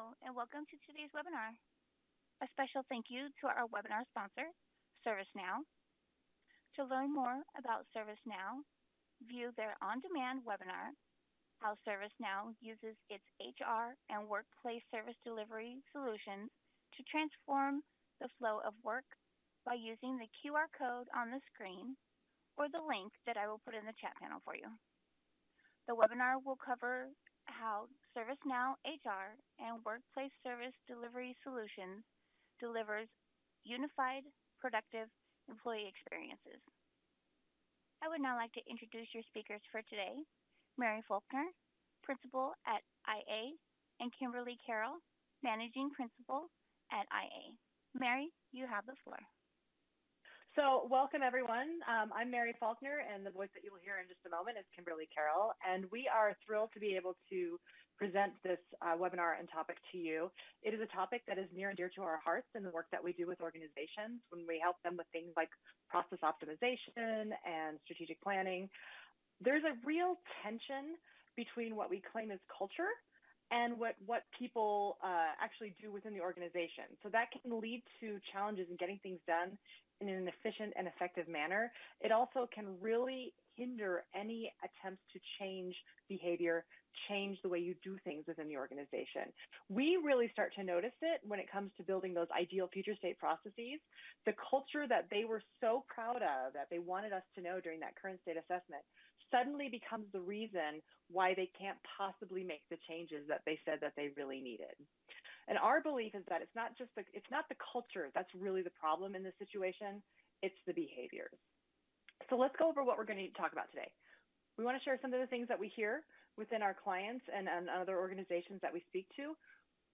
Hello, and welcome to today's webinar. A special thank you to our webinar sponsor, ServiceNow. To learn more about ServiceNow, view their on-demand webinar, how ServiceNow uses its HR and workplace service delivery solutions to transform the flow of work by using the QR code on the screen or the link that I will put in the chat panel for you. The webinar will cover how ServiceNow HR and Workplace Service Delivery Solutions delivers unified, productive employee experiences. I would now like to introduce your speakers for today, Mary Faulkner, Principal at IA, and Kimberly Carroll, Managing Principal at IA. Mary, you have the floor. So welcome, everyone. I'm Mary Faulkner, and the voice that you will hear in just a moment is Kimberly Carroll. And we are thrilled to be able to present this webinar and topic to you. It is a topic that is near and dear to our hearts in the work that we do with organizations when we help them with things like process optimization and strategic planning. There's a real tension between what we claim is culture and what people actually do within the organization. So that can lead to challenges in getting things done in an efficient and effective manner. It also can really hinder any attempts to change behavior, change the way you do things within the organization. We really start to notice it when it comes to building those ideal future state processes. The culture that they were so proud of, that they wanted us to know during that current state assessment, suddenly becomes the reason why they can't possibly make the changes that they said that they really needed. And our belief is that it's not the culture that's really the problem in this situation, it's the behaviors. So let's go over what we're going to talk about today. We want to share some of the things that we hear within our clients and other organizations that we speak to.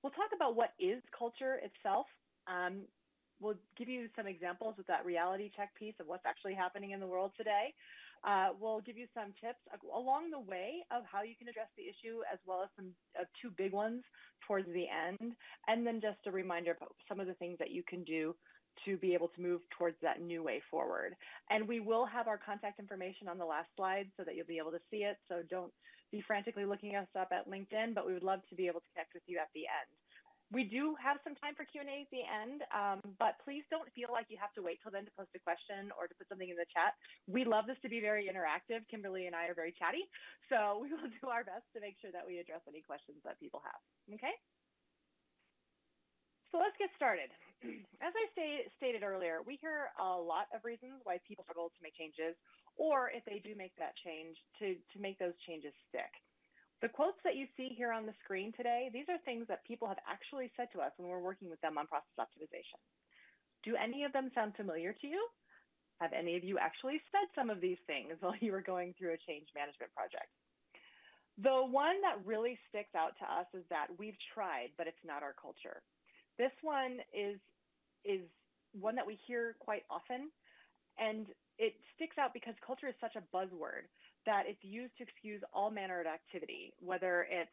We'll talk about what is culture itself. We'll give you some examples with that reality check piece of what's actually happening in the world today. We'll give you some tips along the way of how you can address the issue, as well as some two big ones towards the end. And then just a reminder of some of the things that you can do to be able to move towards that new way forward. And we will have our contact information on the last slide so that you'll be able to see it. So don't be frantically looking us up at LinkedIn, but we would love to be able to connect with you at the end. We do have some time for Q&A at the end, but please don't feel like you have to wait till then to post a question or to put something in the chat. We love this to be very interactive. Kimberly and I are very chatty, so we will do our best to make sure that we address any questions that people have, okay? So let's get started. As I stated earlier, we hear a lot of reasons why people struggle to make changes, or if they do make that change, to make those changes stick. The quotes that you see here on the screen today, these are things that people have actually said to us when we're working with them on process optimization. Do any of them sound familiar to you? Have any of you actually said some of these things while you were going through a change management project? The one that really sticks out to us is that we've tried, but it's not our culture. This one is one that we hear quite often, and it sticks out because culture is such a buzzword that it's used to excuse all manner of activity, whether it's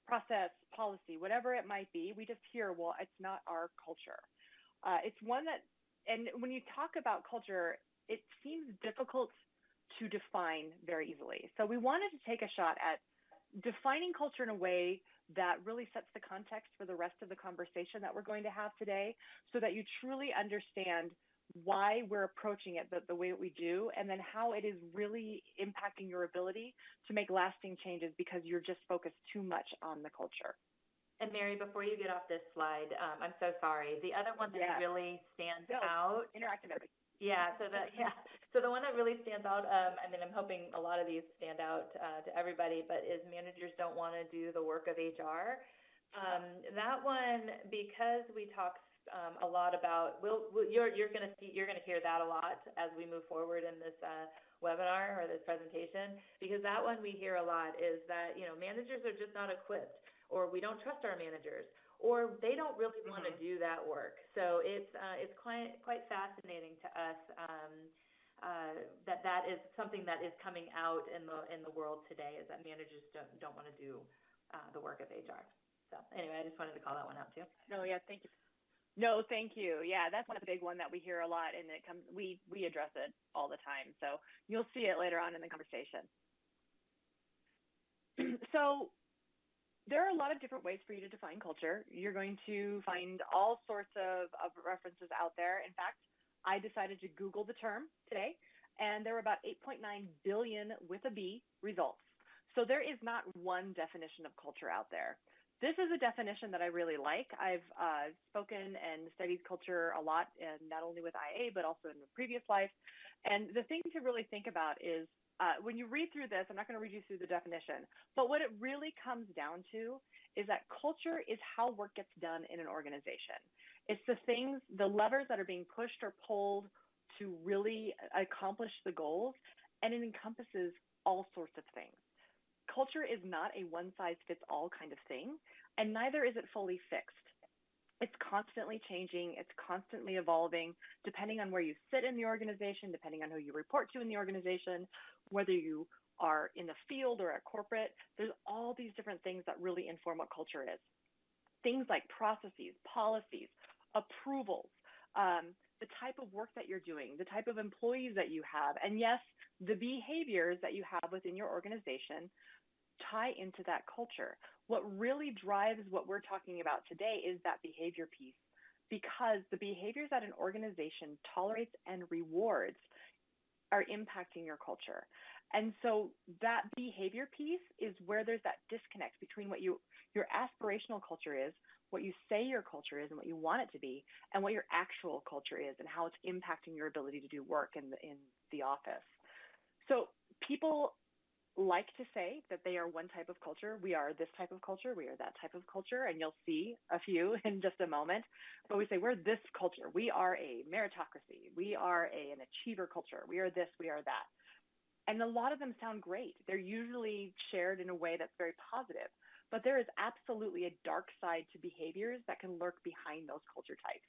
process, policy, whatever it might be. We just hear, well, it's not our culture. It's one that, and when you talk about culture, it seems difficult to define very easily. So we wanted to take a shot at defining culture in a way that really sets the context for the rest of the conversation that we're going to have today, so that you truly understand why we're approaching it the way that we do, and then how it is really impacting your ability to make lasting changes because you're just focused too much on the culture. And Mary, before you get off this slide, I'm so sorry. The other one that really stands out. Interactive everything. So the one that really stands out, I mean, I'm hoping a lot of these stand out to everybody, but is managers don't want to do the work of HR. That one, because we talk a lot about, you're going to hear that a lot as we move forward in this webinar or this presentation, because that one we hear a lot is that, managers are just not equipped, or we don't trust our managers, or they don't really want to do that work. So it's quite fascinating to us that is something that is coming out in the world today, is that managers don't want to do the work of HR. So anyway, I just wanted to call that one out too. No, yeah, thank you. No, thank you. Yeah, that's one of the big one that we hear a lot, and we address it all the time. So you'll see it later on in the conversation. So there are a lot of different ways for you to define culture. You're going to find all sorts of references out there. In fact, I decided to Google the term today, and there were about 8.9 billion with a B results. So there is not one definition of culture out there. This is a definition that I really like. I've spoken and studied culture a lot, and not only with IA, but also in the previous life. And the thing to really think about is when you read through this, I'm not going to read you through the definition, but what it really comes down to is that culture is how work gets done in an organization. It's the things, the levers that are being pushed or pulled to really accomplish the goals, and it encompasses all sorts of things. Culture is not a one-size-fits-all kind of thing, and neither is it fully fixed. It's constantly changing. It's constantly evolving, depending on where you sit in the organization, depending on who you report to in the organization, whether you are in the field or at corporate. There's all these different things that really inform what culture is. Things like processes, policies, approvals, the type of work that you're doing, the type of employees that you have, and yes, the behaviors that you have within your organization tie into that culture. What really drives what we're talking about today is that behavior piece, because the behaviors that an organization tolerates and rewards are impacting your culture. And so that behavior piece is where there's that disconnect between what your aspirational culture is, what you say your culture is and what you want it to be, and what your actual culture is and how it's impacting your ability to do work in the office. So people like to say that they are one type of culture. We are this type of culture. We are that type of culture. And you'll see a few in just a moment. But we say we're this culture. We are a meritocracy. We are an achiever culture. We are this, we are that. And a lot of them sound great. They're usually shared in a way that's very positive. But there is absolutely a dark side to behaviors that can lurk behind those culture types.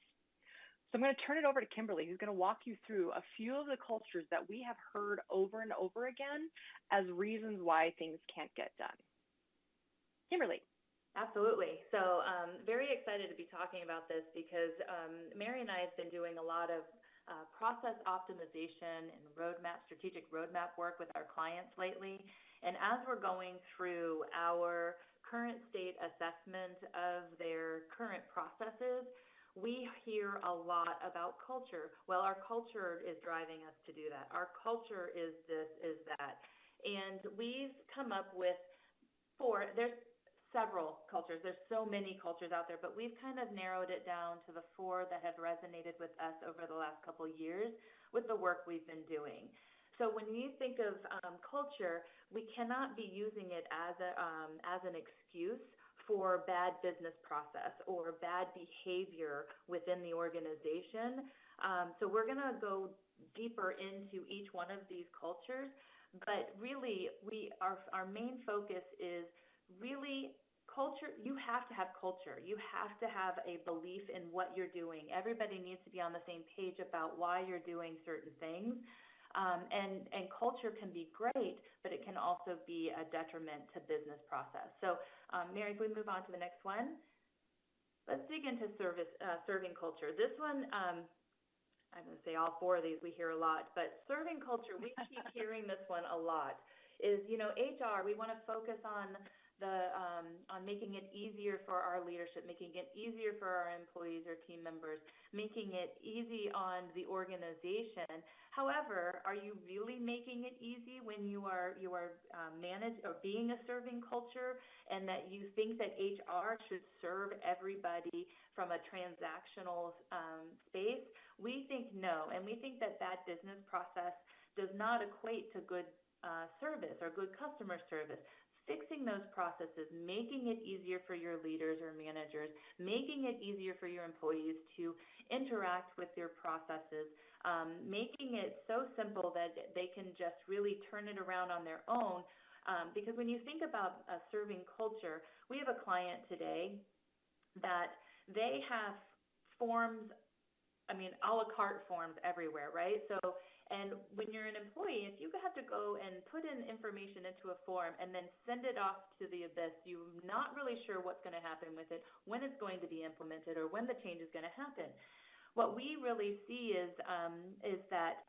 So I'm going to turn it over to Kimberly, who's going to walk you through a few of the cultures that we have heard over and over again as reasons why things can't get done. Kimberly. Absolutely. So very excited to be talking about this because Mary and I have been doing a lot of process optimization and strategic roadmap work with our clients lately. And as we're going through our current state assessment of their current processes, we hear a lot about culture. Well, our culture is driving us to do that. Our culture is this, is that. And we've come up with there's several cultures. There's so many cultures out there, but we've kind of narrowed it down to the 4 that have resonated with us over the last couple of years with the work we've been doing. So when you think of culture, we cannot be using it as an excuse for bad business process or bad behavior within the organization. So we're going to go deeper into each one of these cultures, but really our main focus is really culture. You have to have culture. You have to have a belief in what you're doing. Everybody needs to be on the same page about why you're doing certain things. And culture can be great, but it can also be a detriment to business process. So, Mary, if we move on to the next one, let's dig into serving culture. This one, I'm going to say all 4 of these we hear a lot, but serving culture, we keep hearing this one a lot. Is HR? We want to focus on making it easier for our leadership, making it easier for our employees or team members, making it easy on the organization. However, are you really making it easy when you are managed or being a serving culture, and that you think that HR should serve everybody from a transactional space? We think no, and we think that business process does not equate to good service or good customer service. Fixing those processes, making it easier for your leaders or managers, making it easier for your employees to interact with your processes, making it so simple that they can just really turn it around on their own. Because when you think about a serving culture, we have a client today that they have forms, a la carte forms everywhere, right? And when you're an employee, if you have to go and put in information into a form and then send it off to the abyss, you're not really sure what's going to happen with it, when it's going to be implemented, or when the change is going to happen. What we really see is that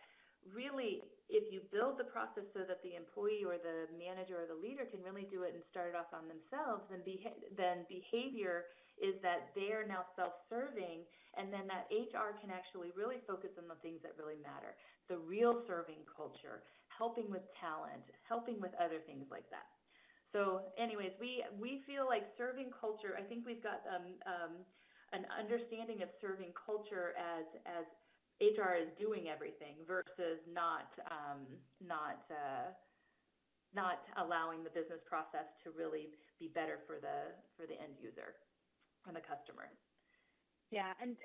really, if you build the process so that the employee or the manager or the leader can really do it and start it off on themselves, then behavior is that they are now self-serving, and then that HR can actually really focus on the things that really matter, the real serving culture, helping with talent, helping with other things like that. So anyways, we feel like serving culture, I think we've got an understanding of serving culture as HR is doing everything versus not allowing the business process to really be better for the end user and the customer. Yeah, and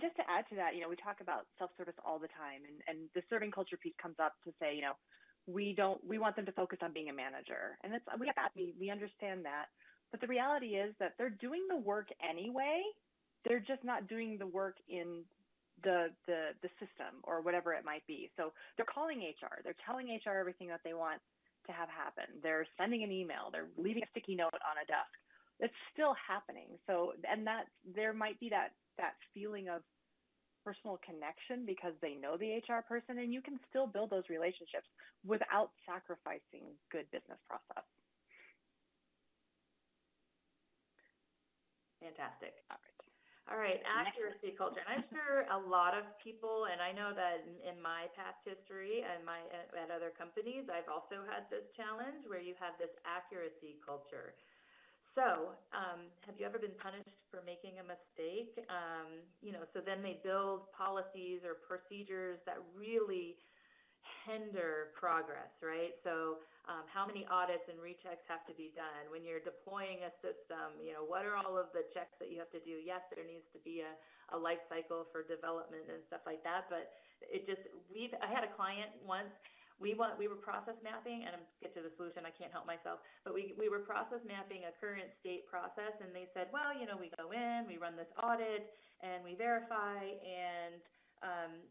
just to add to that, we talk about self-service all the time, and the serving culture piece comes up to say, we want them to focus on being a manager, and we understand that, but the reality is that they're doing the work anyway. They're just not doing the work in the system or whatever it might be. So they're calling HR. They're telling HR everything that they want to have happen. They're sending an email. They're leaving a sticky note on a desk. It's still happening. So, and that there might be that feeling of personal connection because they know the HR person, and you can still build those relationships without sacrificing good business process. Fantastic. All right, accuracy culture. And I'm sure a lot of people, and I know that in my past history and at other companies, I've also had this challenge where you have this accuracy culture. So have you ever been punished for making a mistake? So then they build policies or procedures that really hinder progress, right? So how many audits and rechecks have to be done when you're deploying a system? What are all of the checks that you have to do? Yes, there needs to be a life cycle for development and stuff like that, but I had a client once. We were process mapping, and I'm get to the solution. I can't help myself, but we were process mapping a current state process, and they said, well, we go in, we run this audit, and we verify, and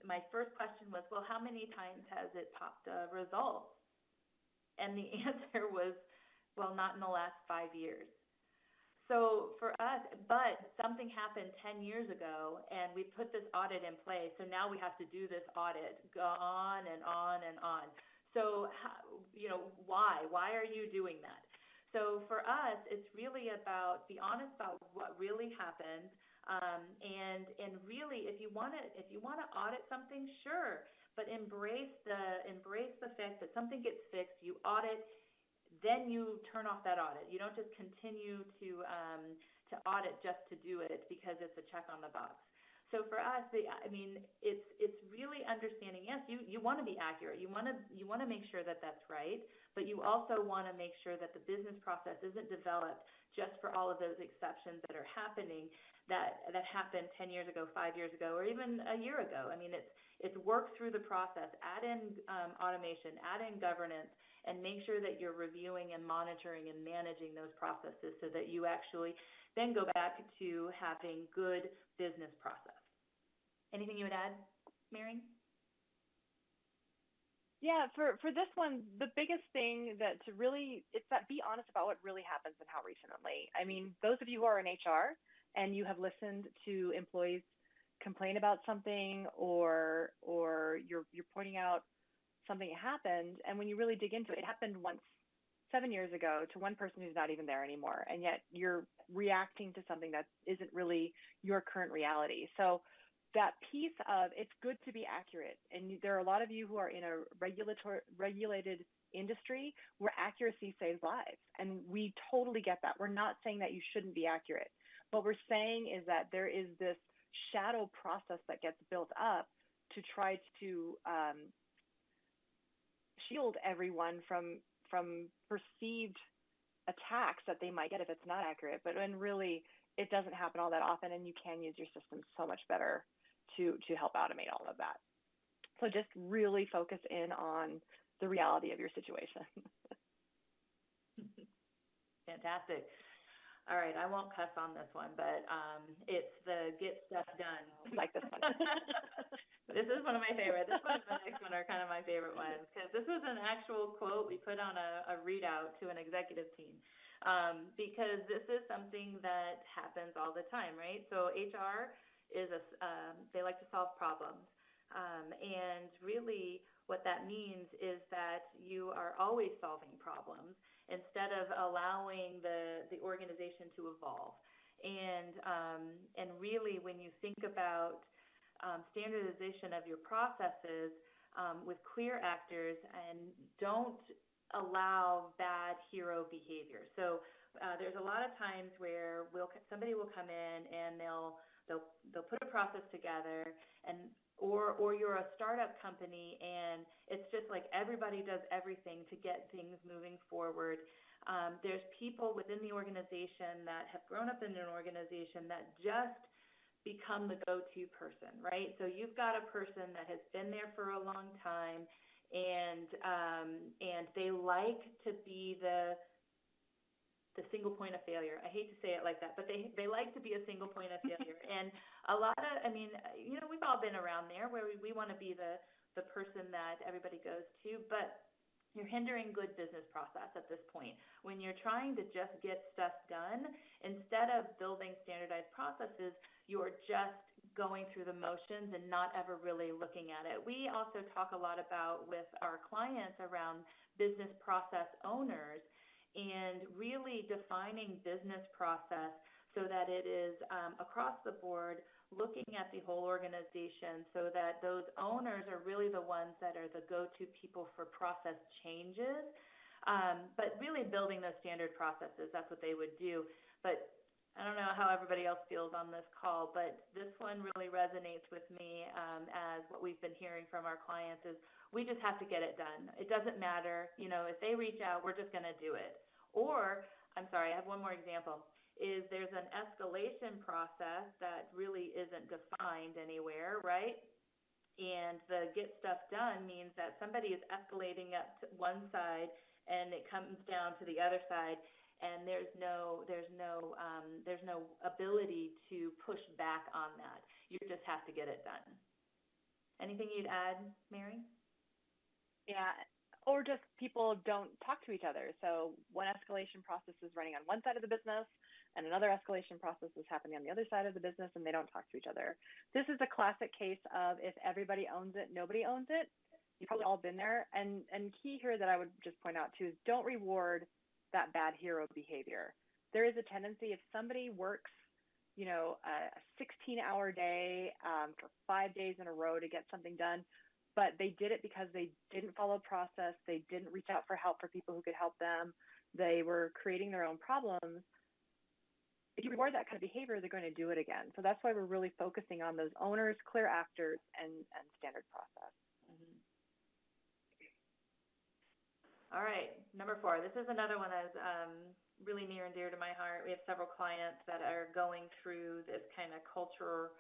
my first question was, well, how many times has it popped a result? And the answer was, well, not in the last 5 years. So for us, but something happened 10 years ago, and we put this audit in place. So now we have to do this audit, go on and on and on. So, why? Why are you doing that? So for us, it's really about be honest about what really happened, and really, if you want to audit something, sure, but embrace the fact that something gets fixed. You audit. Then you turn off that audit. You don't just continue to audit just to do it because it's a check on the box. So for us, it's really understanding. Yes, you want to be accurate. You want to make sure that that's right, but you also want to make sure that the business process isn't developed just for all of those exceptions that are happening that happened 10 years ago, 5 years ago, or even a year ago. It's work through the process, add in automation, add in governance, and make sure that you're reviewing and monitoring and managing those processes so that you actually then go back to having good business process. Anything you would add, Mary? Yeah, for this one, the biggest thing it's that be honest about what really happens and how recently. Those of you who are in HR and you have listened to employees complain about something or you're pointing out something happened, and when you really dig into it, it happened once 7 years ago to one person who's not even there anymore, and yet you're reacting to something that isn't really your current reality. So that piece of it's good to be accurate, and there are a lot of you who are in a regulated industry where accuracy saves lives, and we totally get that. We're not saying that you shouldn't be accurate. What we're saying is that there is this shadow process that gets built up to try to shield everyone from perceived attacks that they might get if it's not accurate. But when really it doesn't happen all that often, and you can use your system so much better to help automate all of that. So just really focus in on the reality of your situation. Fantastic. All right, I won't cuss on this one, but it's the get stuff done. I like this one. This is one of my favorites. This one and the next one are kind of my favorite ones because this was an actual quote we put on a readout to an executive team because this is something that happens all the time, right? So HR is they like to solve problems. And really what that means is that you are always solving problems instead of allowing the organization to evolve. And really, when you think about standardization of your processes with clear actors, and don't allow bad hero behavior. So there's a lot of times where somebody will come in and they'll put a process together, and or you're a startup company and it's just like everybody does everything to get things moving forward. There's people within the organization that have grown up in an organization that just become the go-to person, right? So you've got a person that has been there for a long time, and they like to be the single point of failure. I hate to say it like that, but they like to be a single point of failure. And a lot of, I mean, we've all been around there where we want to be the person that everybody goes to, but you're hindering good business process at this point. When you're trying to just get stuff done, instead of building standardized processes, you're just going through the motions and not ever really looking at it. We also talk a lot about with our clients around business process owners and really defining business process so that it is across the board, looking at the whole organization so that those owners are really the ones that are the go-to people for process changes, but really building those standard processes. That's what they would do. But I don't know how everybody else feels on this call, but this one really resonates with me as what we've been hearing from our clients is we just have to get it done. It doesn't matter. If they reach out, we're just going to do it. Or, I'm sorry, I have one more example, is there's an escalation process that really isn't defined anywhere, right? And the get stuff done means that somebody is escalating up to one side and it comes down to the other side, and there's no ability to push back on that. You just have to get it done. Anything you'd add, Mary? Yeah, or just people don't talk to each other. So one escalation process is running on one side of the business and another escalation process is happening on the other side of the business, and they don't talk to each other. This is a classic case of if everybody owns it, nobody owns it. You've probably all been there. And key here that I would just point out too is don't reward that bad hero behavior. There is a tendency if somebody works a 16-hour day for 5 days in a row to get something done, but they did it because they didn't follow process. They didn't reach out for help for people who could help them. They were creating their own problems. If you reward that kind of behavior, they're going to do it again. So that's why we're really focusing on those owners, clear actors, and standard process. Mm-hmm. All right, number 4. This is another one that's really near and dear to my heart. We have several clients that are going through this kind of culture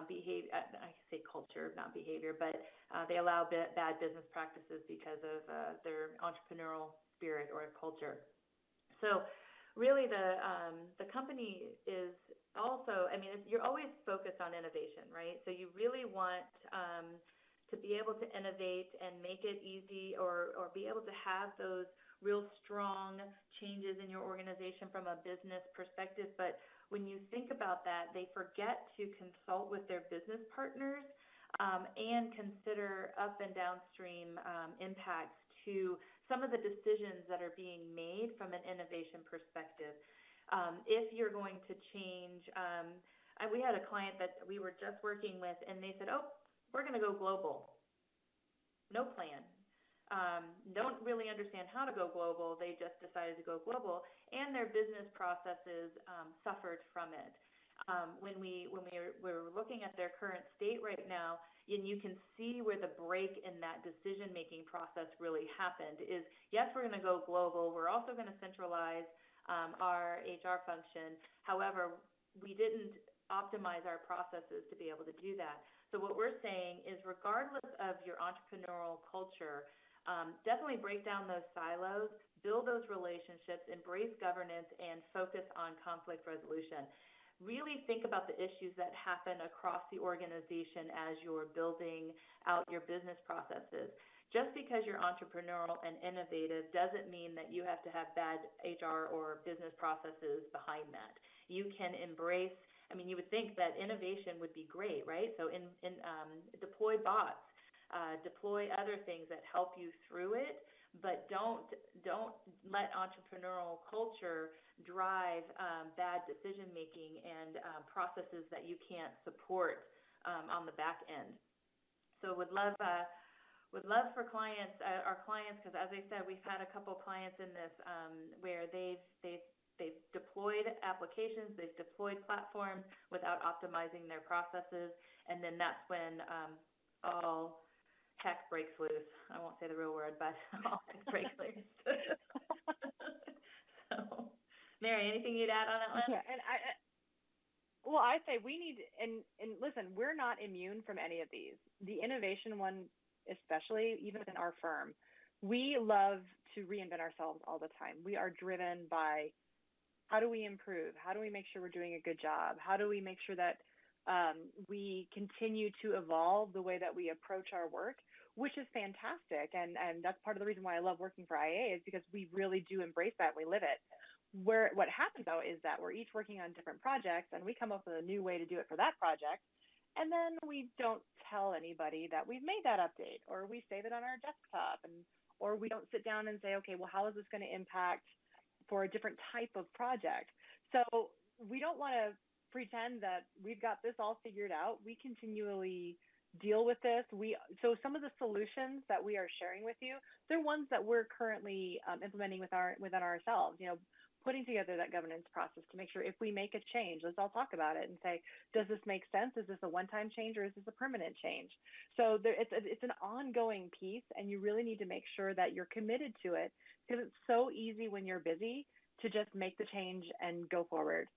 behavior. I say culture, not behavior, but they allow bad business practices because of their entrepreneurial spirit or culture. So really the company is also, you're always focused on innovation, right? So you really want to be able to innovate and make it easy or be able to have those real strong changes in your organization from a business perspective. But when you think about that, they forget to consult with their business partners and consider up and downstream impacts to some of the decisions that are being made from an innovation perspective. If you're going to change, we had a client that we were just working with, and they said, oh, we're going to go global. No plan. Don't really understand how to go global. They just decided to go global, and their business processes suffered from it. When we were looking at their current state right now, and you can see where the break in that decision-making process really happened is, yes, we're going to go global. We're also going to centralize our HR function. However, we didn't optimize our processes to be able to do that. So what we're saying is regardless of your entrepreneurial culture, definitely break down those silos, build those relationships, embrace governance, and focus on conflict resolution. Really think about the issues that happen across the organization as you're building out your business processes. Just because you're entrepreneurial and innovative doesn't mean that you have to have bad HR or business processes behind that. You can embrace I mean, you would think that innovation would be great, right? So deploy bots, deploy other things that help you through it, but don't let entrepreneurial culture drive bad decision making and processes that you can't support on the back end. So would love for clients, our clients, because as I said, we've had a couple clients in this where they've deployed applications, they've deployed platforms without optimizing their processes, and then that's when all heck breaks loose. I won't say the real word, but all heck breaks loose. So, Mary, anything you'd add on that one? Yeah, and I say we need, and listen, we're not immune from any of these. The innovation one, especially, even in our firm, we love to reinvent ourselves all the time. We are driven by how do we improve? How do we make sure we're doing a good job? How do we make sure that we continue to evolve the way that we approach our work, which is fantastic. And that's part of the reason why I love working for IA, is because we really do embrace that. We live it. What happens, though, is that we're each working on different projects, and we come up with a new way to do it for that project. And then we don't tell anybody that we've made that update, or we save it on our desktop, or we don't sit down and say, okay, well, how is this going to impact for a different type of project? So we don't want to pretend that we've got this all figured out. We continually deal with this. So some of the solutions that we are sharing with you, they're ones that we're currently implementing within ourselves. Putting together that governance process to make sure if we make a change, let's all talk about it and say, does this make sense? Is this a one-time change, or is this a permanent change? So it's an ongoing piece, and you really need to make sure that you're committed to it, because it's so easy when you're busy to just make the change and go forward.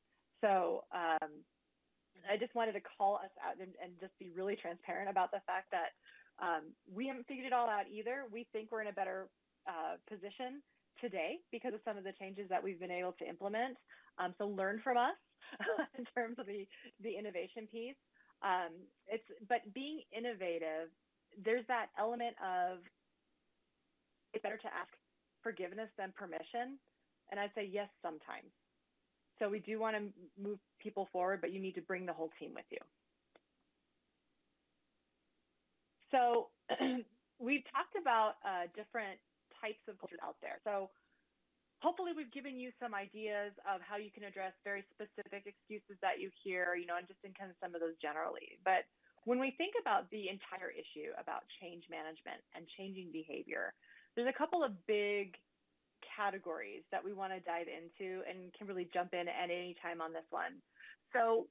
So I just wanted to call us out and just be really transparent about the fact that we haven't figured it all out either. We think we're in a better position today because of some of the changes that we've been able to implement. So learn from us in terms of the innovation piece. But being innovative, there's that element of it's better to ask forgiveness than permission. And I'd say yes sometimes. So we do want to move people forward, but you need to bring the whole team with you. So we've talked about different types of cultures out there. So hopefully we've given you some ideas of how you can address very specific excuses that you hear, and just in kind of some of those generally. But when we think about the entire issue about change management and changing behavior, there's a couple of big categories that we want to dive into, and Kimberly, jump in at any time on this one. So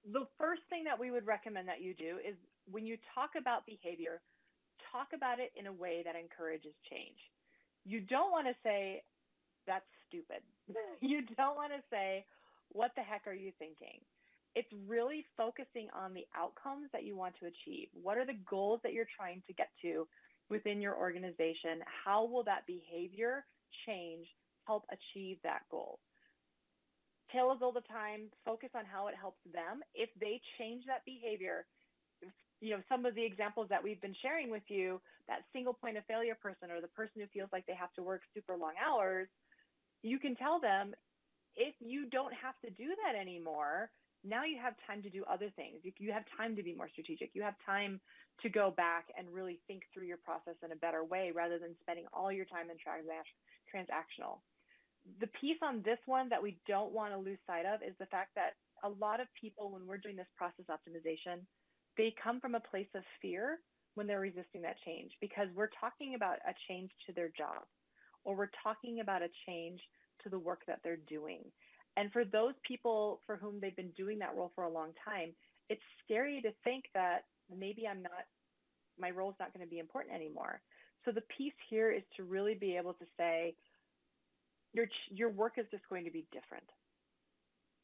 the first thing that we would recommend that you do is when you talk about behavior, talk about it in a way that encourages change. You don't want to say, that's stupid. You don't want to say, what the heck are you thinking? It's really focusing on the outcomes that you want to achieve. What are the goals that you're trying to get to within your organization? How will that behavior change help achieve that goal? Tale as old of time, focus on how it helps them. If they change that behavior, some of the examples that we've been sharing with you, that single point of failure person, or the person who feels like they have to work super long hours, you can tell them, if you don't have to do that anymore, now you have time to do other things. You have time to be more strategic. You have time to go back and really think through your process in a better way, rather than spending all your time in transactional. The piece on this one that we don't want to lose sight of is the fact that a lot of people, when we're doing this process optimization, they come from a place of fear when they're resisting that change, because we're talking about a change to their job, or we're talking about a change to the work that they're doing. And for those people for whom they've been doing that role for a long time, it's scary to think that maybe my role is not going to be important anymore. So the piece here is to really be able to say, your work is just going to be different.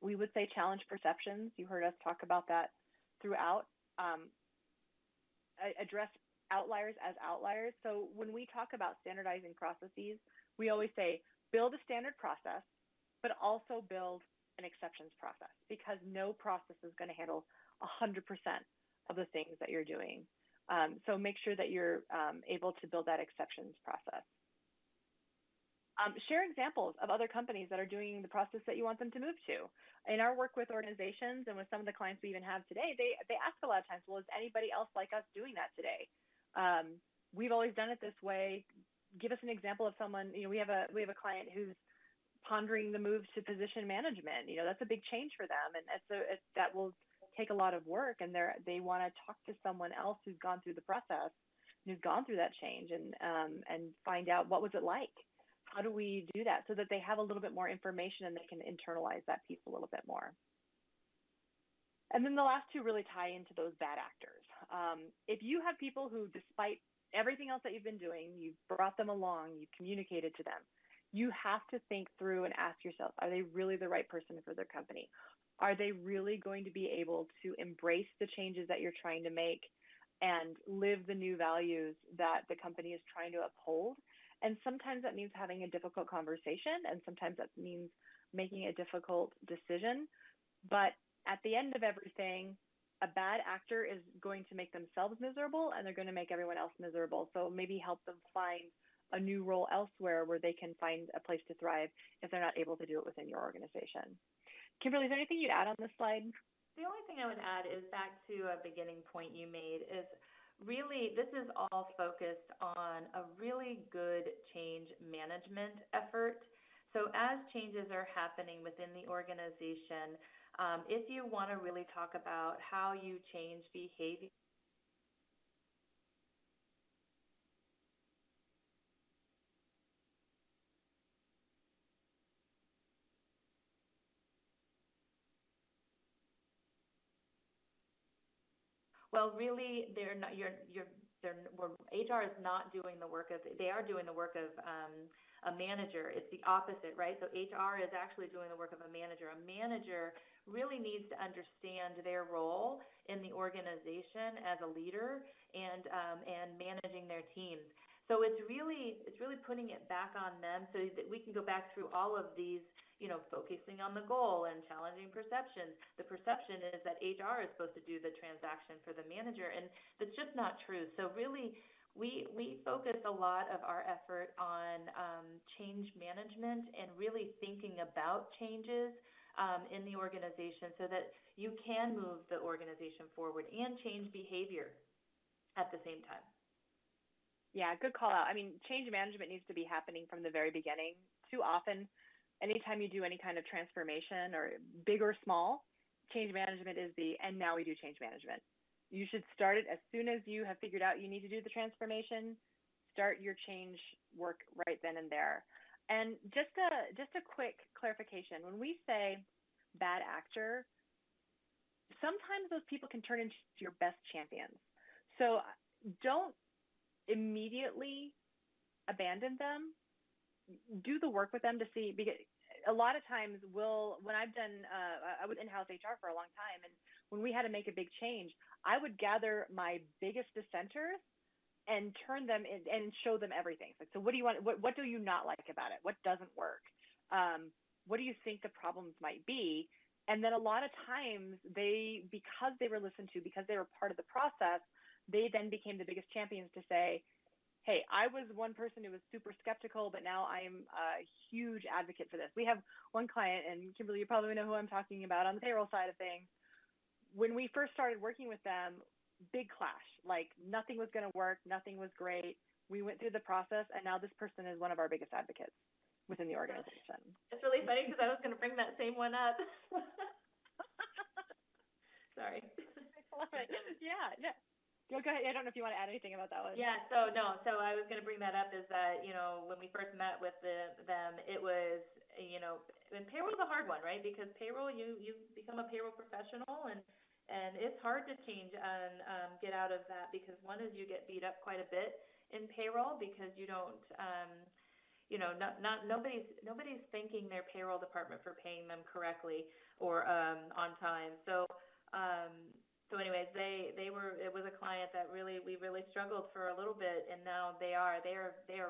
We would say challenge perceptions. You heard us talk about that throughout. Address outliers as outliers. So when we talk about standardizing processes, we always say build a standard process, but also build an exceptions process, because no process is going to handle 100% of the things that you're doing. So make sure that you're able to build that exceptions process. Share examples of other companies that are doing the process that you want them to move to. In our work with organizations and with some of the clients we even have today, they ask a lot of times, well, is anybody else like us doing that today? We've always done it this way. Give us an example of someone. We have a client who's pondering the move to position management. That's a big change for them, and that will take a lot of work, and they want to talk to someone else who's gone through the process, who's gone through that change, and find out what was it like. How do we do that so that they have a little bit more information and they can internalize that piece a little bit more? And then the last two really tie into those bad actors. If you have people who, despite everything else that you've been doing, you've brought them along, you've communicated to them, you have to think through and ask yourself, are they really the right person for their company? Are they really going to be able to embrace the changes that you're trying to make and live the new values that the company is trying to uphold? And sometimes that means having a difficult conversation, and sometimes that means making a difficult decision. But at the end of everything, a bad actor is going to make themselves miserable, and they're going to make everyone else miserable. So maybe help them find a new role elsewhere where they can find a place to thrive if they're not able to do it within your organization. Kimberly, is there anything you'd add on this slide? The only thing I would add is back to a beginning point you made is really this is all focused on a really good change management effort. So as changes are happening within the organization, if you want to really talk about how you change behavior, well, really, they're not. HR is not doing the work of. They are doing the work of a manager. It's the opposite, right? So HR is actually doing the work of a manager. A manager really needs to understand their role in the organization as a leader and managing their teams. So it's really putting it back on them so that we can go back through all of these, focusing on the goal and challenging perceptions. The perception is that HR is supposed to do the transaction for the manager, and that's just not true. So really, we focus a lot of our effort on change management and really thinking about changes in the organization so that you can move the organization forward and change behavior at the same time. Yeah, good call out. I mean, change management needs to be happening from the very beginning. Too often, anytime you do any kind of transformation, or big or small, change management is and now we do change management. You should start it as soon as you have figured out you need to do the transformation. Start your change work right then and there. And just a quick clarification. When we say bad actor, sometimes those people can turn into your best champions. So don't immediately abandon them. Do the work with them to see, because a lot of times when I've done, I was in-house HR for a long time, and when we had to make a big change, I would gather my biggest dissenters and turn them in and show them everything. So what do you want? What do you not like about it? What doesn't work? What do you think the problems might be? And then a lot of times because they were listened to, because they were part of the process, they then became the biggest champions to say, hey, I was one person who was super skeptical, but now I'm a huge advocate for this. We have one client, and Kimberly, you probably know who I'm talking about, on the payroll side of things. When we first started working with them, big clash, like nothing was going to work, nothing was great. We went through the process, and now this person is one of our biggest advocates within the organization. It's really funny because I was going to bring that same one up. Sorry. I love it. Yeah. Go ahead. I don't know if you want to add anything about that one. Yeah, so I was going to bring that up is that, when we first met with them, it was, and payroll is a hard one, right? Because payroll, you become a payroll professional, and it's hard to change and get out of that, because one is you get beat up quite a bit in payroll because you don't, nobody's thanking their payroll department for paying them correctly or on time. So anyways, it was a client that we really struggled for a little bit, and now they are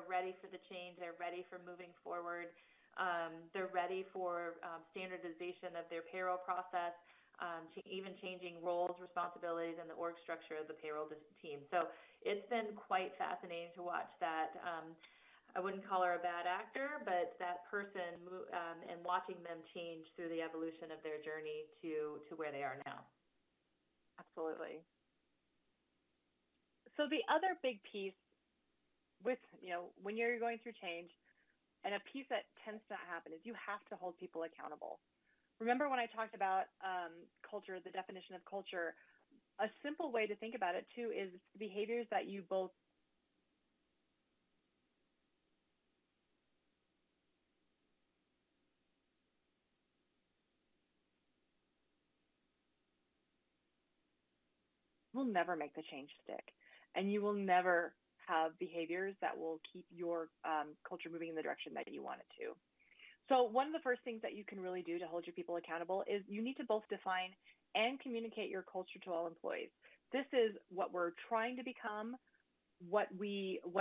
ready for the change. They're ready for moving forward. They're ready for standardization of their payroll process, even changing roles, responsibilities, and the org structure of the payroll team. So it's been quite fascinating to watch that. I wouldn't call her a bad actor, but that person and watching them change through the evolution of their journey to where they are now. Absolutely. So the other big piece with, when you're going through change, and a piece that tends to not happen, is you have to hold people accountable. Remember when I talked about culture, the definition of culture, a simple way to think about it too is behaviors that you both will never make the change stick, and you will never have behaviors that will keep your culture moving in the direction that you want it to. So one of the first things that you can really do to hold your people accountable is you need to both define and communicate your culture to all employees. This is what we're trying to become, what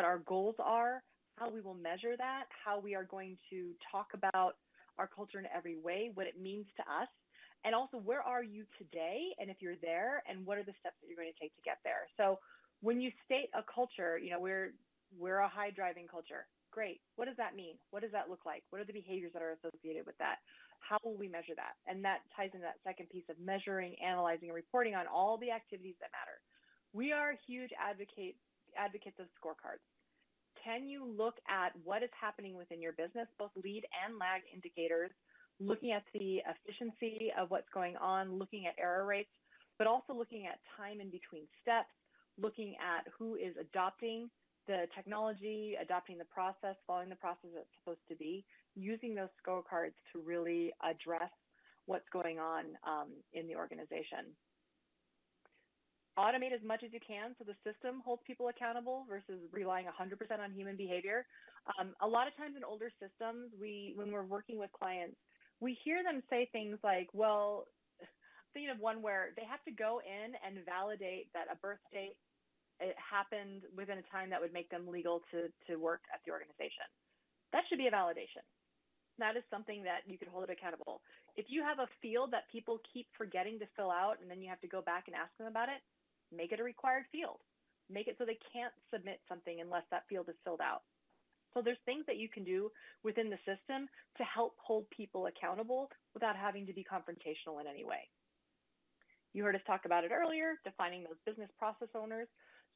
our goals are, how we will measure that, how we are going to talk about our culture in every way, what it means to us, and also where are you today, and if you're there, and what are the steps that you're going to take to get there. So when you state a culture, we're a high driving culture. Great. What does that mean? What does that look like? What are the behaviors that are associated with that? How will we measure that? And that ties into that second piece of measuring, analyzing, and reporting on all the activities that matter. We are huge advocates of scorecards. Can you look at what is happening within your business, both lead and lag indicators, looking at the efficiency of what's going on, looking at error rates, but also looking at time in between steps, looking at who is adopting the technology, adopting the process, following the process that's supposed to be, using those scorecards to really address what's going on in the organization. Automate as much as you can so the system holds people accountable versus relying 100% on human behavior. A lot of times in older systems, when we're working with clients, we hear them say things like, well, thinking of one where they have to go in and validate that a birth date it happened within a time that would make them legal to work at the organization. That should be a validation. That is something that you can hold it accountable. If you have a field that people keep forgetting to fill out and then you have to go back and ask them about it, make it a required field. Make it so they can't submit something unless that field is filled out. So there's things that you can do within the system to help hold people accountable without having to be confrontational in any way. You heard us talk about it earlier, defining those business process owners.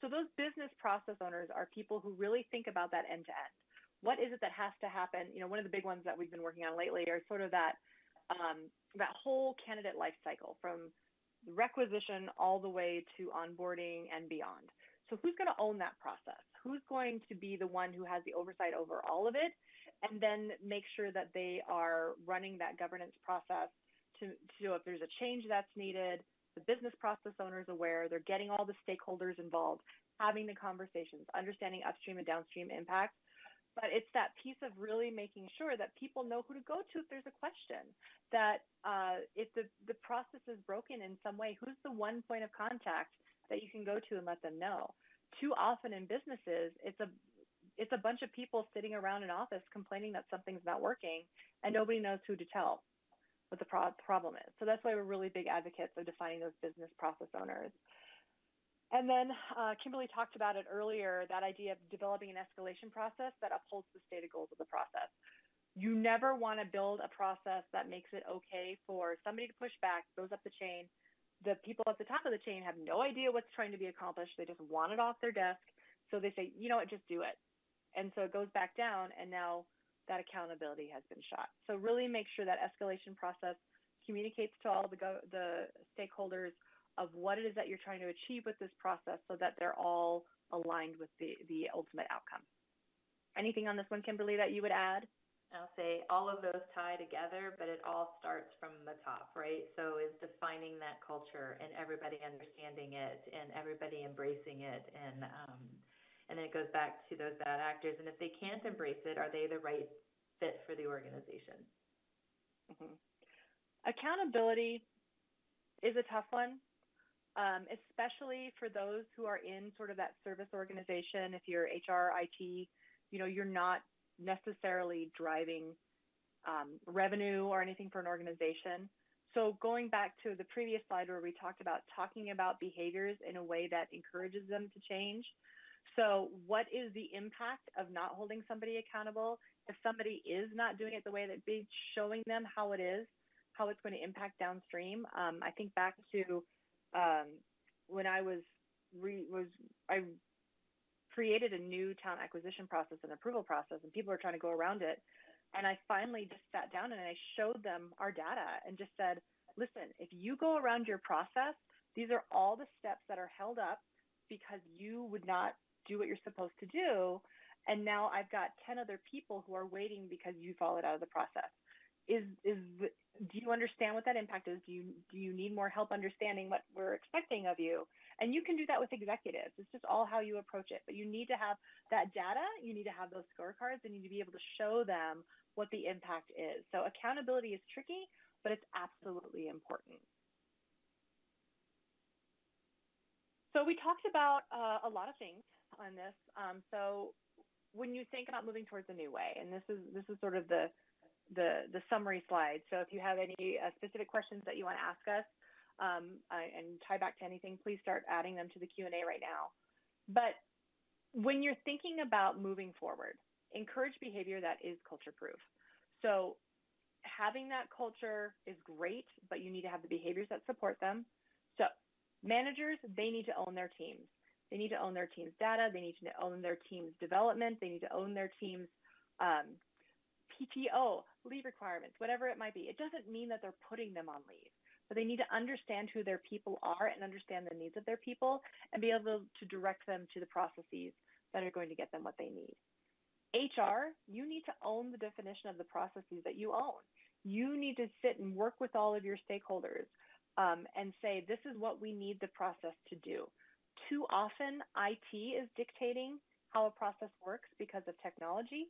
So those business process owners are people who really think about that end to end. What is it that has to happen? One of the big ones that we've been working on lately are sort of that whole candidate life cycle from requisition all the way to onboarding and beyond. So who's going to own that process? Who's going to be the one who has the oversight over all of it, and then make sure that they are running that governance process to if there's a change that's needed, the business process owner is aware, they're getting all the stakeholders involved, having the conversations, understanding upstream and downstream impacts. But it's that piece of really making sure that people know who to go to if there's a question, that if the process is broken in some way, who's the one point of contact that you can go to and let them know. Too often in businesses, it's a bunch of people sitting around an office complaining that something's not working and nobody knows who to tell what the problem is. So that's why we're really big advocates of defining those business process owners. And then Kimberly talked about it earlier, that idea of developing an escalation process that upholds the stated goals of the process. You never want to build a process that makes it okay for somebody to push back, goes up the chain. The people at the top of the chain have no idea what's trying to be accomplished. They just want it off their desk. So they say, you know what, just do it. And so it goes back down, and now that accountability has been shot. So really make sure that escalation process communicates to all the stakeholders of what it is that you're trying to achieve with this process so that they're all aligned with the ultimate outcome. Anything on this one, Kimberly, that you would add? I'll say all of those tie together, but it all starts from the top, right? So is defining that culture and everybody understanding it and everybody embracing it, and then it goes back to those bad actors. And if they can't embrace it, are they the right fit for the organization? Mm-hmm. Accountability is a tough one, especially for those who are in sort of that service organization. If you're HR, IT, you're not necessarily driving revenue or anything for an organization. So going back to the previous slide where we talked about talking about behaviors in a way that encourages them to change. So what is the impact of not holding somebody accountable? If somebody is not doing it the way that be showing them how it is, how it's going to impact downstream. I think back to when I I created a new talent acquisition process and approval process, and people were trying to go around it. And I finally just sat down and I showed them our data and just said, listen, if you go around your process, these are all the steps that are held up because you would not do what you're supposed to do. And now I've got 10 other people who are waiting because you followed out of the process. Do you understand what that impact is? Do you need more help understanding what we're expecting of you? And you can do that with executives. It's just all how you approach it. But you need to have that data. You need to have those scorecards, and you need to be able to show them what the impact is. So accountability is tricky, but it's absolutely important. So we talked about a lot of things on this. So when you think about moving towards a new way, and this is sort of the summary slide. So if you have any specific questions that you want to ask us and tie back to anything, please start adding them to the Q&A right now. But when you're thinking about moving forward, encourage behavior that is culture proof. So having that culture is great, but you need to have the behaviors that support them. So managers, they need to own their teams. They need to own their team's data. They need to own their team's development. They need to own their team's PTO, leave requirements, whatever it might be. It doesn't mean that they're putting them on leave, but they need to understand who their people are and understand the needs of their people and be able to direct them to the processes that are going to get them what they need. HR, you need to own the definition of the processes that you own. You need to sit and work with all of your stakeholders and say, this is what we need the process to do. Too often, IT is dictating how a process works because of technology.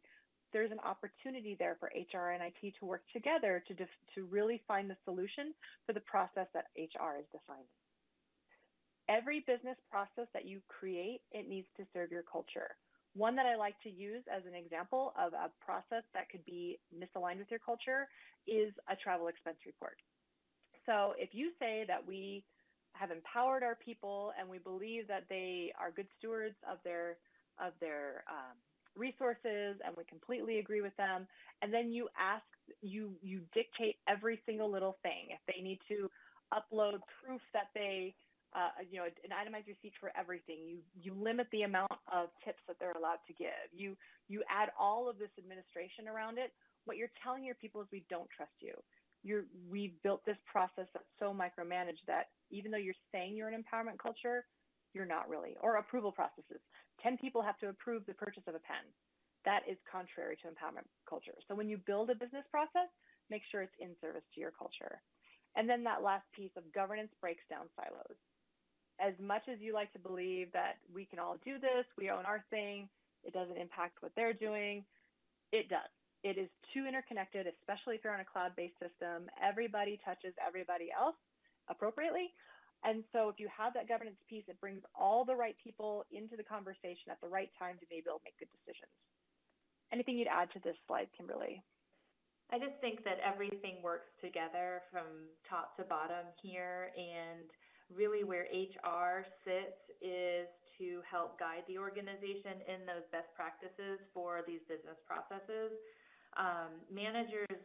There's an opportunity there for HR and IT to work together to really find the solution for the process that HR is defining. Every business process that you create, it needs to serve your culture. One that I like to use as an example of a process that could be misaligned with your culture is a travel expense report. So if you say that we have empowered our people and we believe that they are good stewards of their resources and we completely agree with them, and then you dictate every single little thing. If they need to upload proof that they an itemized receipt for everything, you limit the amount of tips that they're allowed to give, you add all of this administration around it. What you're telling your people is, we don't trust you. We've built this process that's so micromanaged that even though you're saying you're an empowerment culture, you're not really. Or approval processes. 10 people have to approve the purchase of a pen. That is contrary to empowerment culture. So when you build a business process, make sure it's in service to your culture. And then that last piece of governance breaks down silos. As much as you like to believe that we can all do this, we own our thing, it doesn't impact what they're doing, it does. It is too interconnected, especially if you're on a cloud-based system. Everybody touches everybody else appropriately. And so if you have that governance piece, it brings all the right people into the conversation at the right time to be able to make good decisions. Anything you'd add to this slide, Kimberly? I just think that everything works together from top to bottom here, and really where HR sits is to help guide the organization in those best practices for these business processes. Managers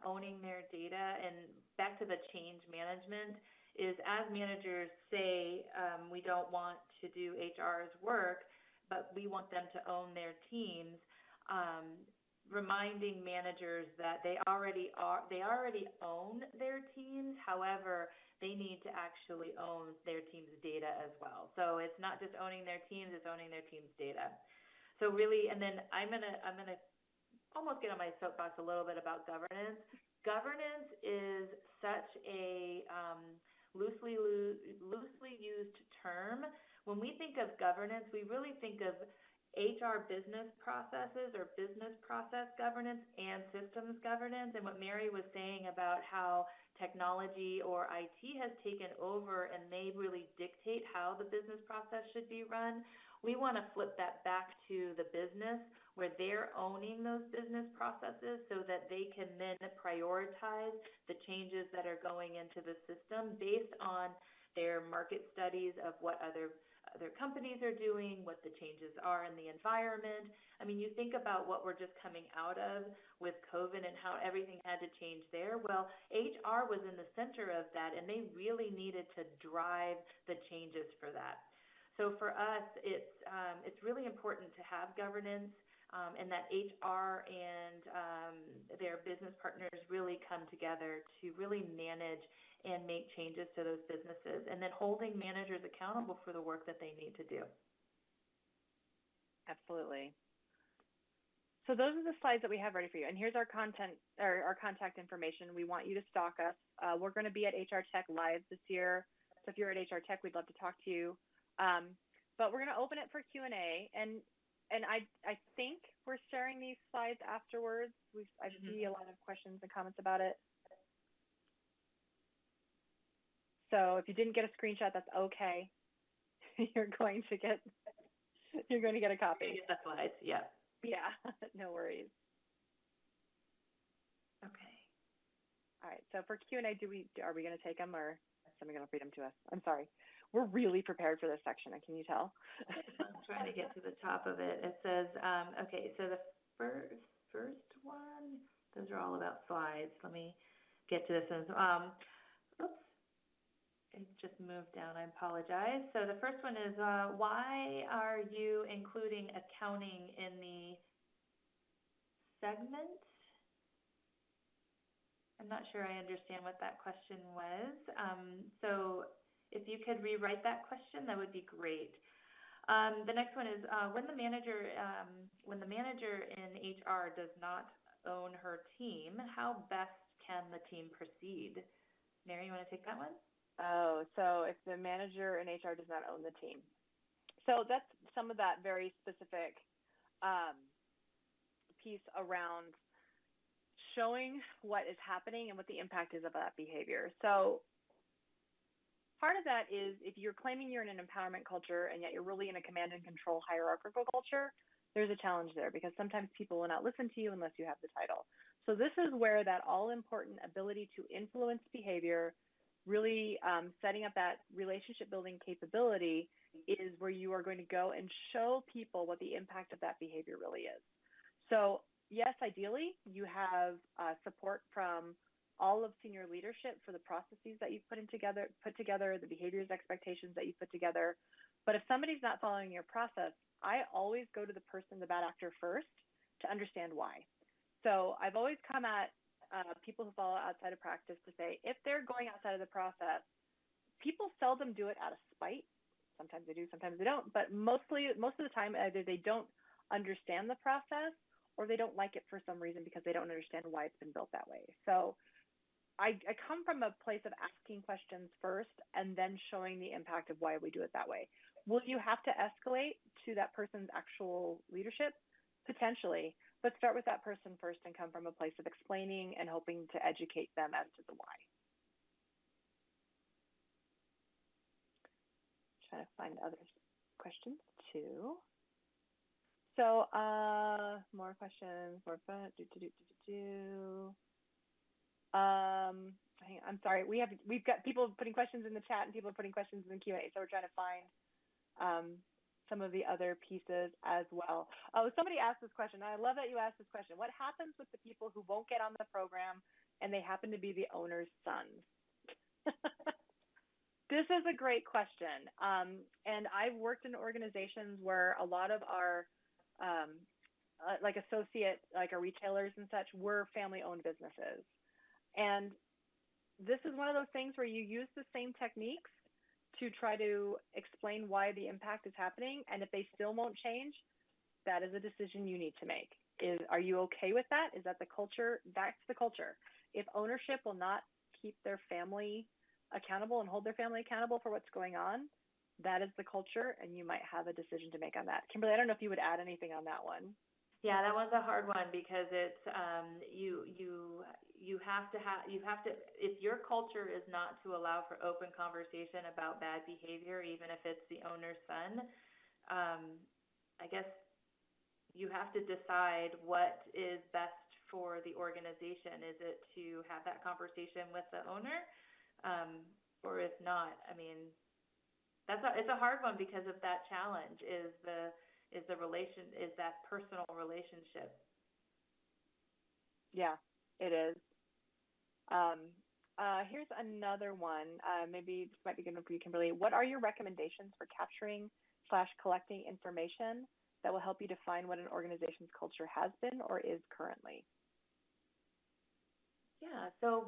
owning their data, and back to the change management, is as managers say, we don't want to do HR's work, but we want them to own their teams, reminding managers that they already own their teams. However, they need to actually own their team's data as well. So it's not just owning their teams, it's owning their team's data. So really, and then I'm gonna almost get on my soapbox a little bit about governance. Governance is such a loosely used term. When we think of governance, we really think of HR business processes or business process governance and systems governance. And what Mary was saying about how technology or IT has taken over and they really dictate how the business process should be run, we want to flip that back to the business where they're owning those business processes so that they can then prioritize the changes that are going into the system based on their market studies of what other their companies are doing, what the changes are in the environment. I mean, you think about what we're just coming out of with COVID and how everything had to change there. Well, HR was in the center of that, and they really needed to drive the changes for that. So for us, it's really important to have governance, and that HR and their business partners really come together to really manage and make changes to those businesses, and then holding managers accountable for the work that they need to do. Absolutely. So those are the slides that we have ready for you. And here's our content, or our contact information. We want you to stalk us. We're going to be at HR Tech Live this year. So if you're at HR Tech, we'd love to talk to you. But we're going to open it for Q&A. And I think we're sharing these slides afterwards. I see a lot of questions and comments about it. So if you didn't get a screenshot, that's okay. You're going to get a copy. Get the slides, yeah. Yeah, no worries. Okay. All right. So for Q&A, are we going to take them, or is someone going to read them to us? I'm sorry. We're really prepared for this section, can you tell? I'm trying to get to the top of it. It says, okay, so the first one, those are all about slides. Let me get to this one. Oops. It just moved down. I apologize. So the first one is, why are you including accounting in the segment? I'm not sure I understand what that question was. So if you could rewrite that question, that would be great. The next one is, when the manager in HR does not own her team, how best can the team proceed? Mary, you want to take that one? Oh, so if the manager in HR does not own the team. So that's some of that very specific piece around showing what is happening and what the impact is of that behavior. So part of that is if you're claiming you're in an empowerment culture and yet you're really in a command and control hierarchical culture, there's a challenge there because sometimes people will not listen to you unless you have the title. So this is where that all-important ability to influence behavior, really setting up that relationship building capability, is where you are going to go and show people what the impact of that behavior really is. So yes, ideally you have support from all of senior leadership for the processes that you've put together, the behaviors, expectations that you put together. But if somebody's not following your process, I always go to the person, the bad actor, first to understand why. So I've always come at people who follow outside of practice to say, if they're going outside of the process, people seldom do it out of spite. Sometimes they do, sometimes they don't. But most of the time, either they don't understand the process or they don't like it for some reason because they don't understand why it's been built that way. So I come from a place of asking questions first and then showing the impact of why we do it that way. Will you have to escalate to that person's actual leadership? Potentially, but start with that person first and come from a place of explaining and hoping to educate them as to the why. Trying to find other questions too. So more questions, more fun. I'm sorry, we've got people putting questions in the chat and people putting questions in the Q&A, so we're trying to find some of the other pieces as well. Oh, somebody asked this question. I love that you asked this question. What happens with the people who won't get on the program and they happen to be the owner's sons? This is a great question. And I've worked in organizations where a lot of our like our retailers and such were family-owned businesses. And this is one of those things where you use the same techniques to try to explain why the impact is happening. And if they still won't change, that is a decision you need to make. Are you okay with that? Is that the culture? That's the culture. If ownership will not keep their family accountable and hold their family accountable for what's going on, that is the culture, and you might have a decision to make on that. Kimberly, I don't know if you would add anything on that one. Yeah, that one's a hard one because it's you have to if your culture is not to allow for open conversation about bad behavior, even if it's the owner's son, I guess you have to decide what is best for the organization. Is it to have that conversation with the owner, or if not, I mean, it's a hard one because of that challenge is that personal relationship. Yeah, it is. Here's another one. Maybe this might be good one for you, Kimberly. What are your recommendations for capturing/collecting information that will help you define what an organization's culture has been or is currently? Yeah. So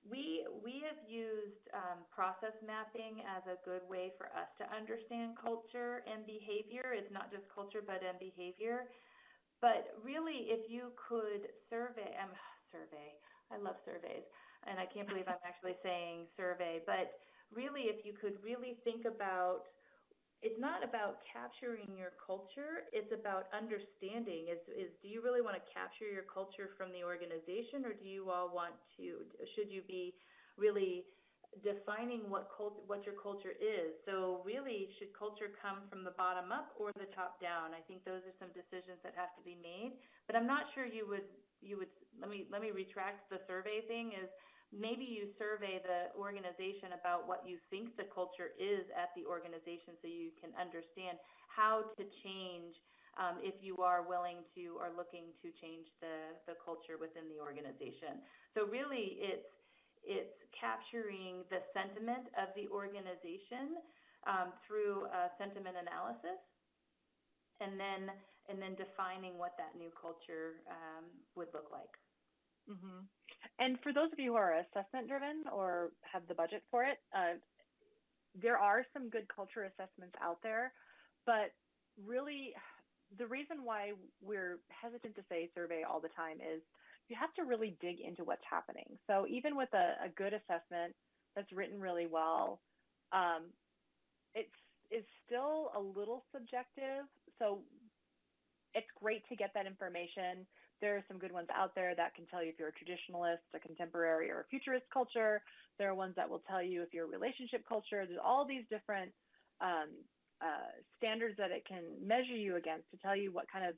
we have used process mapping as a good way for us to understand culture and behavior. It's not just culture, but behavior. But really, if you could survey, I love surveys, and I can't believe I'm actually saying survey, but really, if you could really think about, it's not about capturing your culture, it's about understanding. Do you really want to capture your culture from the organization, or do you all should you be really defining what your culture is? So really, should culture come from the bottom up or the top down? I think those are some decisions that have to be made. But I'm not sure you would let me retract the survey thing. Is maybe you survey the organization about what you think the culture is at the organization, so you can understand how to change if you are willing to or looking to change the culture within the organization. So really, it's capturing the sentiment of the organization through sentiment analysis, and then defining what that new culture would look like. Mm-hmm. And for those of you who are assessment driven or have the budget for it, there are some good culture assessments out there, but really the reason why we're hesitant to say survey all the time is you have to really dig into what's happening. So even with a good assessment that's written really well, it's still a little subjective. So it's great to get that information. There are some good ones out there that can tell you if you're a traditionalist, a contemporary, or a futurist culture. There are ones that will tell you if you're a relationship culture. There's all these different standards that it can measure you against to tell you what kind of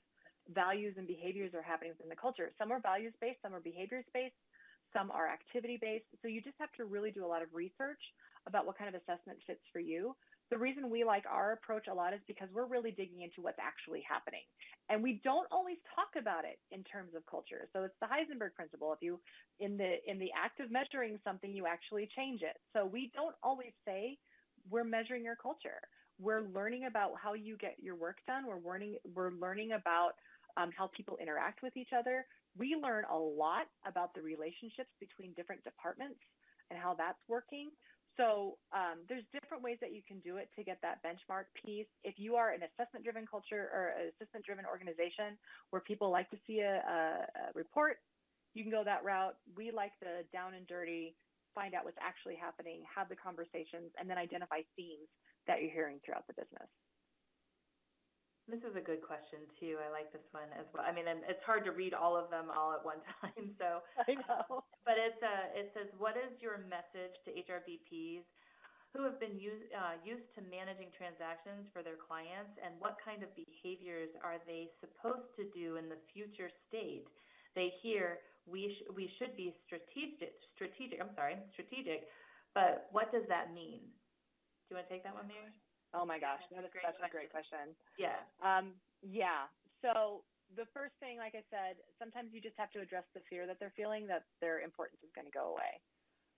values and behaviors are happening within the culture. Some are values-based, some are behaviors-based, some are activity-based. So you just have to really do a lot of research about what kind of assessment fits for you. The reason we like our approach a lot is because we're really digging into what's actually happening. And we don't always talk about it in terms of culture. So it's the Heisenberg principle. If you, in the act of measuring something, you actually change it. So we don't always say we're measuring your culture. We're learning about how you get your work done. We're learning about how people interact with each other. We learn a lot about the relationships between different departments and how that's working. So there's different ways that you can do it to get that benchmark piece. If you are an assessment-driven culture or an assessment-driven organization where people like to see a report, you can go that route. We like the down and dirty, find out what's actually happening, have the conversations, and then identify themes that you're hearing throughout the business. This is a good question too. I like this one as well. I mean, it's hard to read all of them all at one time. So I know. But it says, what is your message to HRBPs who have been used to managing transactions for their clients, and what kind of behaviors are they supposed to do in the future state? They hear we should be strategic. But what does that mean? Do you want to take that one, Mary? Oh my gosh, that is such a great question. Yeah. Yeah. So the first thing, like I said, sometimes you just have to address the fear that they're feeling that their importance is going to go away.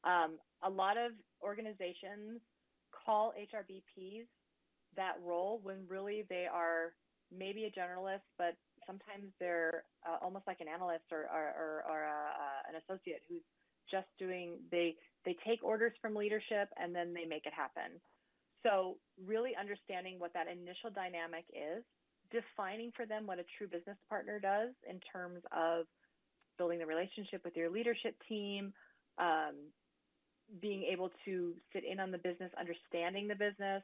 A lot of organizations call HRBPs that role when really they are maybe a generalist, but sometimes they're almost like an analyst or an associate who's just doing, they take orders from leadership and then they make it happen. So really understanding what that initial dynamic is, defining for them what a true business partner does in terms of building the relationship with your leadership team, being able to sit in on the business, understanding the business.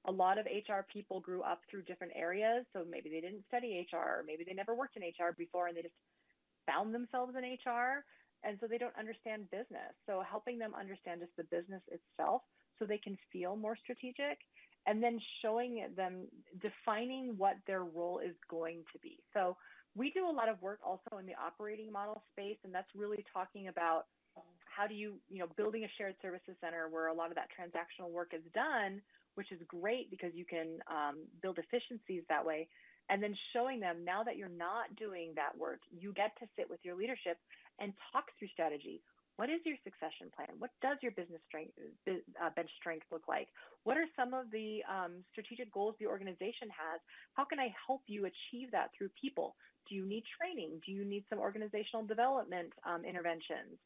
A lot of HR people grew up through different areas, so maybe they didn't study HR, or maybe they never worked in HR before and they just found themselves in HR, and so they don't understand business. So helping them understand just the business itself so they can feel more strategic, and then showing them, defining what their role is going to be. So we do a lot of work also in the operating model space, and that's really talking about how do you, building a shared services center where a lot of that transactional work is done, which is great because you can build efficiencies that way. And then showing them now that you're not doing that work, you get to sit with your leadership and talk through strategy. What is your succession plan? What does your business bench strength look like? What are some of the strategic goals the organization has? How can I help you achieve that through people? Do you need training? Do you need some organizational development interventions?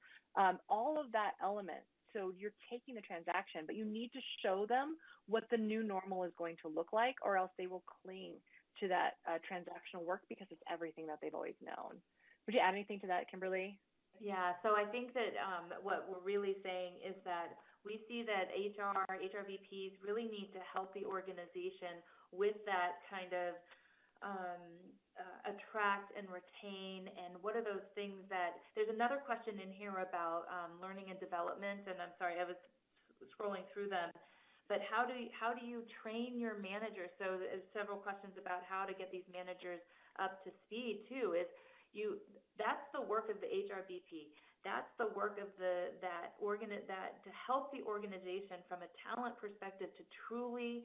All of that element. So you're taking the transaction, but you need to show them what the new normal is going to look like, or else they will cling to that transactional work because it's everything that they've always known. Would you add anything to that, Kimberly? Yeah, so I think that what we're really saying is that we see that HR VPs really need to help the organization with that kind of attract and retain, and what are those things that, there's another question in here about learning and development, and I'm sorry, I was scrolling through them, but how do you train your managers? So there's several questions about how to get these managers up to speed too, that's the work of the HRBP. That's the work of that to help the organization from a talent perspective to truly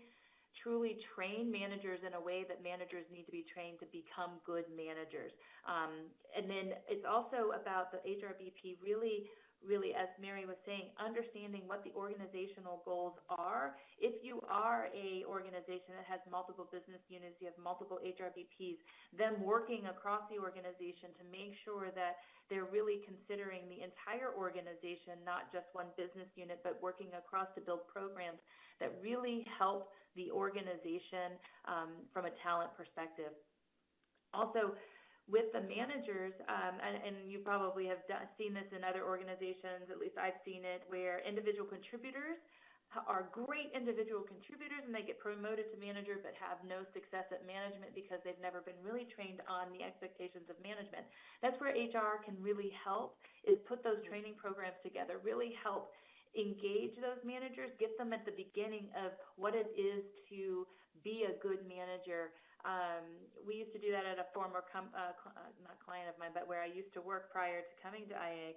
train managers in a way that managers need to be trained to become good managers. And then it's also about the HRBP really, as Mary was saying, understanding what the organizational goals are. If you are a organization that has multiple business units, you have multiple HRBPs, them working across the organization to make sure that they're really considering the entire organization, not just one business unit, but working across to build programs that really help the organization from a talent perspective. Also, with the managers, and you probably have seen this in other organizations, at least I've seen it, where individual contributors are great individual contributors and they get promoted to manager but have no success at management because they've never been really trained on the expectations of management. That's where HR can really help, is put those training programs together, really help engage those managers, get them at the beginning of what it is to be a good manager. We used to do that at a former not client of mine, but where I used to work prior to coming to IA,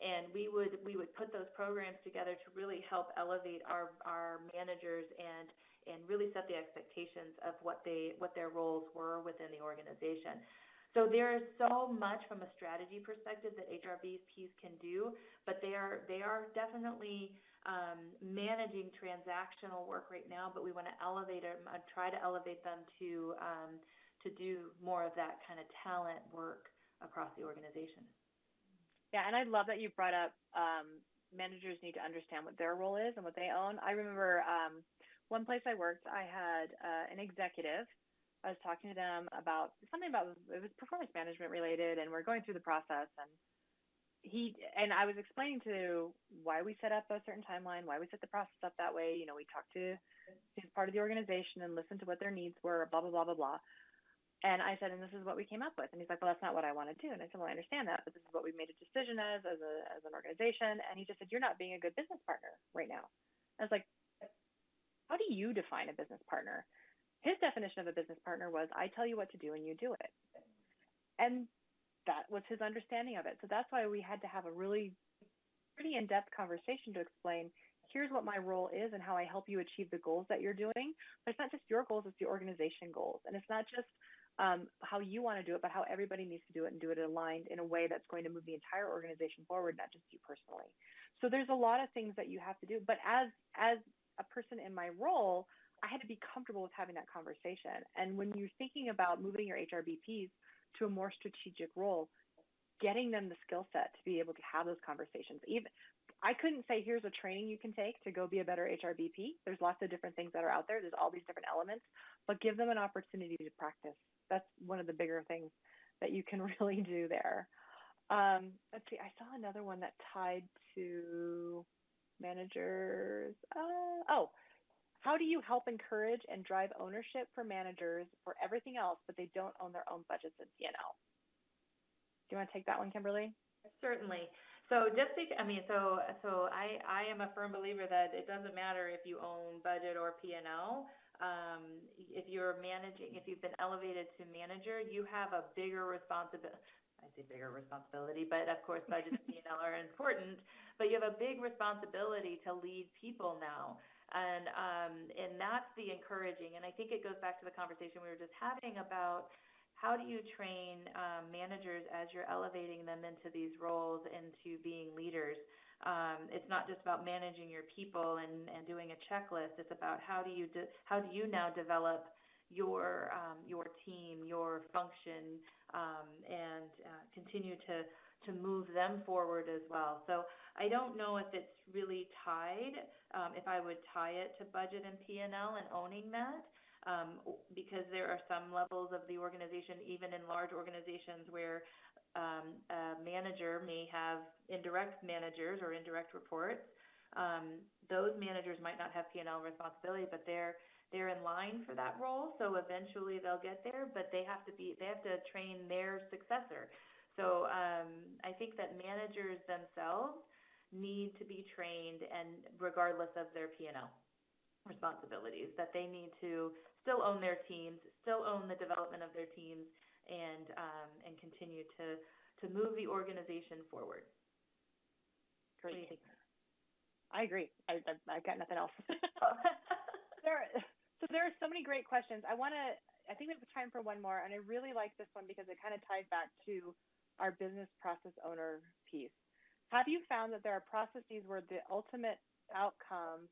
and we would put those programs together to really help elevate our managers and really set the expectations of what their roles were within the organization. So there is so much from a strategy perspective that HRBPs can do, but they are definitely managing transactional work right now, but we want to elevate them, try to elevate them to do more of that kind of talent work across the organization. Yeah, and I love that you brought up managers need to understand what their role is and what they own. I remember one place I worked, I had an executive. I was talking to them about something about, it was performance management related, and we're going through the process, and I was explaining to why we set up a certain timeline, why we set the process up that way. We talked to his part of the organization and listened to what their needs were, blah, blah, blah, blah, blah. And I said, and this is what we came up with. And he's like, well, that's not what I want to do. And I said, well, I understand that, but this is what we made a decision as an organization. And he just said, you're not being a good business partner right now. I was like, how do you define a business partner? His definition of a business partner was, I tell you what to do and you do it. And that was his understanding of it. So that's why we had to have a really pretty in-depth conversation to explain, here's what my role is and how I help you achieve the goals that you're doing. But it's not just your goals, it's the organization goals. And it's not just how you want to do it, but how everybody needs to do it and do it aligned in a way that's going to move the entire organization forward, not just you personally. So there's a lot of things that you have to do. But as a person in my role, I had to be comfortable with having that conversation. And when you're thinking about moving your HRBPs to a more strategic role, getting them the skill set to be able to have those conversations. Even I couldn't say, here's a training you can take to go be a better HRBP. There's lots of different things that are out there. There's all these different elements, but give them an opportunity to practice. That's one of the bigger things that you can really do there. Let's see, I saw another one that tied to managers. How do you help encourage and drive ownership for managers for everything else, but they don't own their own budgets and P&L? Do you want to take that one, Kimberly? Certainly. So I am a firm believer that it doesn't matter if you own budget or P&L. If you're managing, if you've been elevated to manager, you have a bigger responsibility. I say bigger responsibility, but of course budget and P&L are important, but you have a big responsibility to lead people now. And that's the encouraging. And I think it goes back to the conversation we were just having about how do you train managers as you're elevating them into these roles, into being leaders. It's not just about managing your people and doing a checklist. It's about how do you now develop your team, your function, and continue to move them forward as well. So I don't know if it's really tied, if I would tie it to budget and P&L and owning that, because there are some levels of the organization, even in large organizations, where a manager may have indirect managers or indirect reports. Those managers might not have P&L responsibility, but they're in line for that role. So eventually they'll get there, but they have to train their successor. So I think that managers themselves need to be trained, and regardless of their P&L responsibilities, that they need to still own their teams, still own the development of their teams, and continue to move the organization forward. Great. What do you think? I agree. I've got nothing else. So there are so many great questions. I think we have time for one more, and I really like this one because it kind of ties back to our business process owner piece. Have you found that there are processes where the ultimate outcome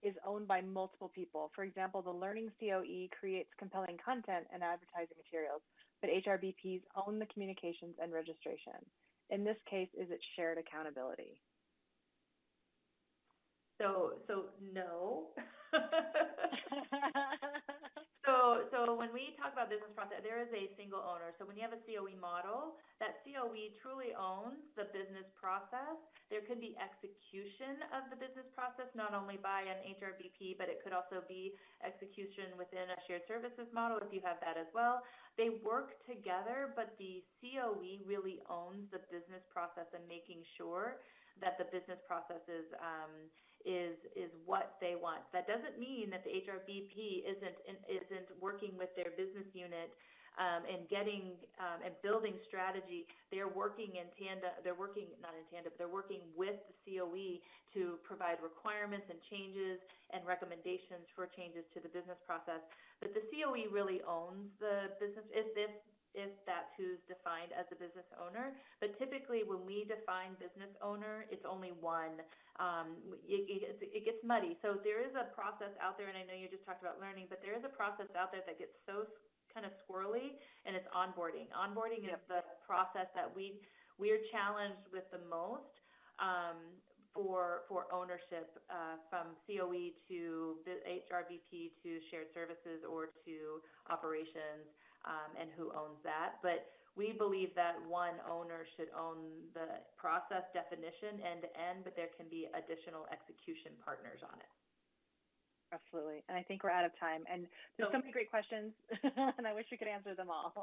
is owned by multiple people? For example, the learning COE creates compelling content and advertising materials, but HRBPs own the communications and registration. In this case, is it shared accountability? So no. So when we talk about business process, there is a single owner. So when you have a COE model, that COE truly owns the business process. There could be execution of the business process, not only by an HRBP, but it could also be execution within a shared services model if you have that as well. They work together, but the COE really owns the business process and making sure that the business process is what they want. That doesn't mean that the HRBP isn't working with their business unit and getting and building strategy. They're working in tandem. They're working not in tandem. They're working with the COE to provide requirements and changes and recommendations for changes to the business process. But the COE really owns the business. If that's who's defined as a business owner. But typically when we define business owner, it's only one. It gets muddy. So there is a process out there, and I know you just talked about learning, but there is a process out there that gets so kind of squirrely, and it's onboarding. Onboarding is the process that we're challenged with the most for ownership from COE to HRBP to shared services or to operations. And who owns that. But we believe that one owner should own the process definition end to end, but there can be additional execution partners on it. Absolutely. And I think we're out of time. And there's so many great questions, and I wish we could answer them all.